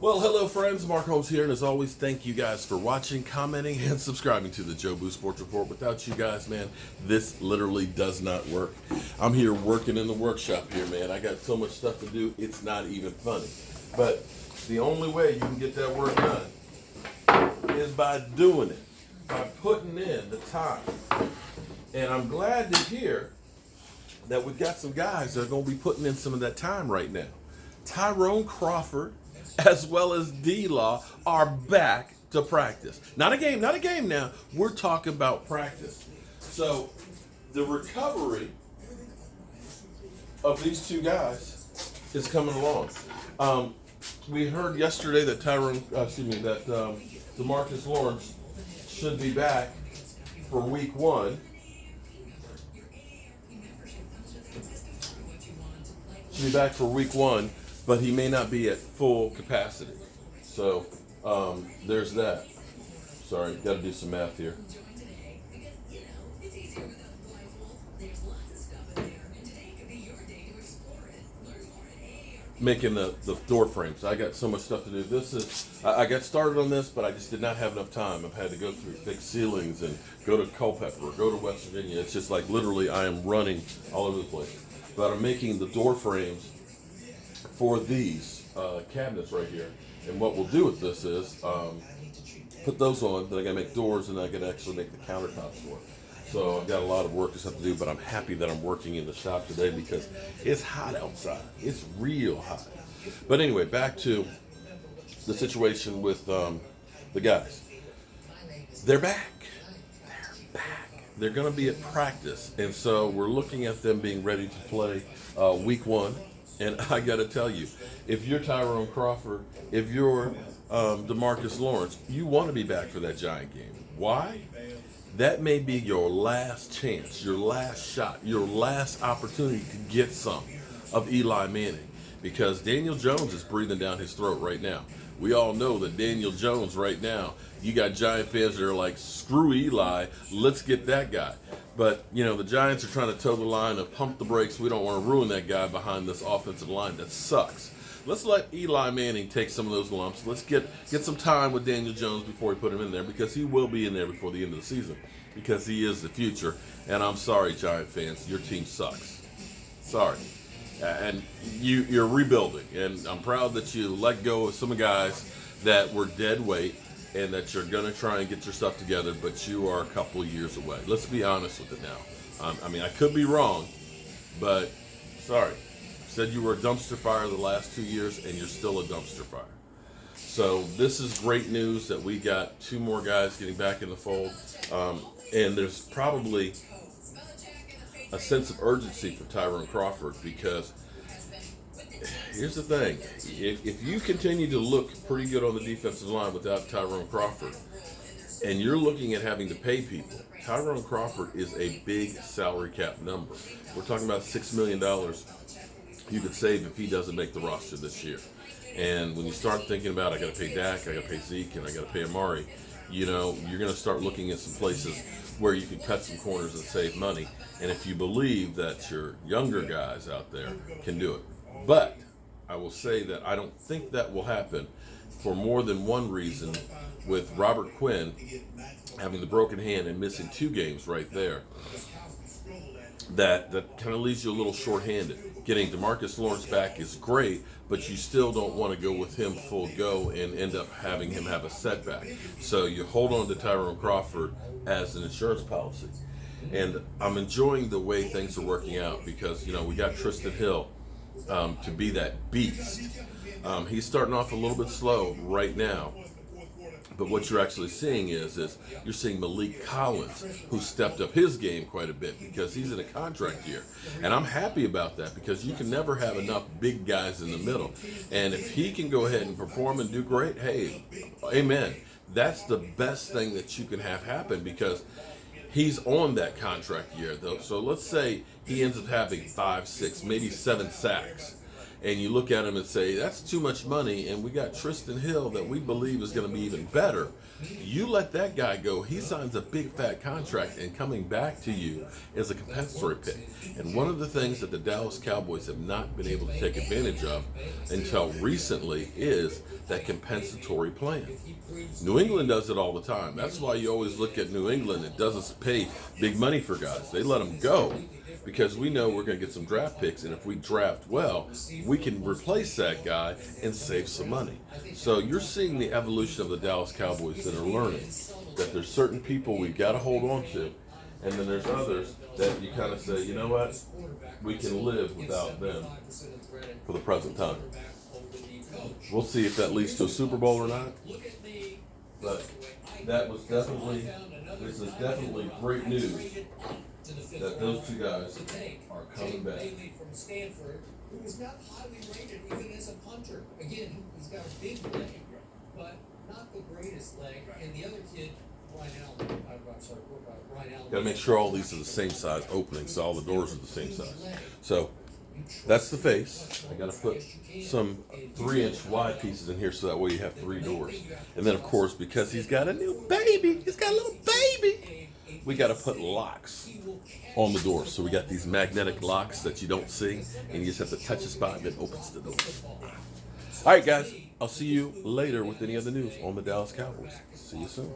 Well, hello friends, Mark Holmes here, and as always, thank you guys for watching, commenting, and subscribing to the Joe Boo Sports Report. Without you guys, man, this literally does not work. I'm here working in the workshop here, man. I got so much stuff to do, it's not even funny. But the only way you can get that work done is by doing it, by putting in the time. And I'm glad to hear that we've got some guys that are going to be putting in some of that time right now. Tyrone, Crawford, as well as D-Law are back to practice. Not a game now. We're talking about practice. So the recovery of these two guys is coming along. We heard yesterday that DeMarcus Lawrence should be back for week one. But he may not be at full capacity. So there's that. Sorry, got to do some math here. Making the door frames. I got so much stuff to do. I got started on this, but I just did not have enough time. I've had to go through thick ceilings and go to Culpeper or go to West Virginia. It's just like literally I am running all over the place. But I'm making the door frames for these cabinets right here. And what we'll do with this is put those on, then I gotta make doors, and I can actually make the countertops for it. So I've got a lot of work to do, but I'm happy that I'm working in the shop today because it's hot outside. It's real hot. But anyway, back to the situation with the guys. They're back. They're going to be at practice, and so we're looking at them being ready to play week one. And I got to tell you, if you're Tyrone Crawford, if you're DeMarcus Lawrence, you want to be back for that Giant game. Why? That may be your last chance, your last shot, your last opportunity to get some of Eli Manning, because Daniel Jones is breathing down his throat right now. We all know that Daniel Jones right now, you got Giant fans that are like, screw Eli, let's get that guy. But, you know, the Giants are trying to toe the line and pump the brakes. We don't want to ruin that guy behind this offensive line that sucks. Let's let Eli Manning take some of those lumps. Let's get some time with Daniel Jones before we put him in there, because he will be in there before the end of the season, because he is the future. And I'm sorry, Giant fans, your team sucks. Sorry. And you're rebuilding, and I'm proud that you let go of some guys that were dead weight and that you're going to try and get your stuff together, but you are a couple of years away. Let's be honest with it now. I mean, I could be wrong, but sorry. Said you were a dumpster fire the last 2 years, and you're still a dumpster fire. So this is great news that we got two more guys getting back in the fold, and there's probably a sense of urgency for Tyrone Crawford, because here's the thing. If you continue to look pretty good on the defensive line without Tyrone Crawford, and you're looking at having to pay people, Tyrone Crawford is a big salary cap number. We're talking about $6 million you could save if he doesn't make the roster this year. And when you start thinking about, I got to pay Dak, I got to pay Zeke, and I got to pay Amari, you know, you're going to start looking at some places where you can cut some corners and save money. And if you believe that your younger guys out there can do it. But I will say that I don't think that will happen for more than one reason, with Robert Quinn having the broken hand and missing 2 games right there. That kind of leaves you a little short-handed. Getting DeMarcus Lawrence back is great, but you still don't want to go with him full go and end up having him have a setback. So you hold on to Tyrone Crawford as an insurance policy. And I'm enjoying the way things are working out, because, you know, we got Tristan Hill to be that beast. He's starting off a little bit slow right now. But what you're actually seeing is you're seeing Malik Collins, who stepped up his game quite a bit, because he's in a contract year. And I'm happy about that, because you can never have enough big guys in the middle. And if he can go ahead and perform and do great, hey, amen. That's the best thing that you can have happen, because he's on that contract year, though. So let's say he ends up having 5, 6, maybe 7 sacks. and you look at him and say, that's too much money, and we got Tristan Hill that we believe is going to be even better. You let that guy go, he signs a big fat contract, and coming back to you is a compensatory pick. And one of the things that the Dallas Cowboys have not been able to take advantage of until recently is that compensatory plan. New England does it all the time. That's why you always look at New England. It doesn't pay big money for guys. They let them go because we know we're going to get some draft picks, and if we draft well, we can replace that guy and save some money. So you're seeing the evolution of the Dallas Cowboys that are learning that there's certain people we've got to hold on to, and then there's others that you kind of say, you know what, we can live without them for the present time. We'll see if that leads to a Super Bowl or not. But this is definitely great news that those two guys are coming back. From Stanford, who was not highly rated even as a punter. Again, he's got a big leg, but not the greatest leg. And the other kid, Ryan Allen. Got to make sure all these are the same size opening, so all the doors are the same size. So that's the face. I got to put some 3-inch wide pieces in here so that way you have 3 doors. And then, of course, because he's got a new baby, he's got a little baby, we got to put locks on the doors. So we got these magnetic locks that you don't see, and you just have to touch a spot and it opens the door. All right, guys, I'll see you later with any other news on the Dallas Cowboys. See you soon.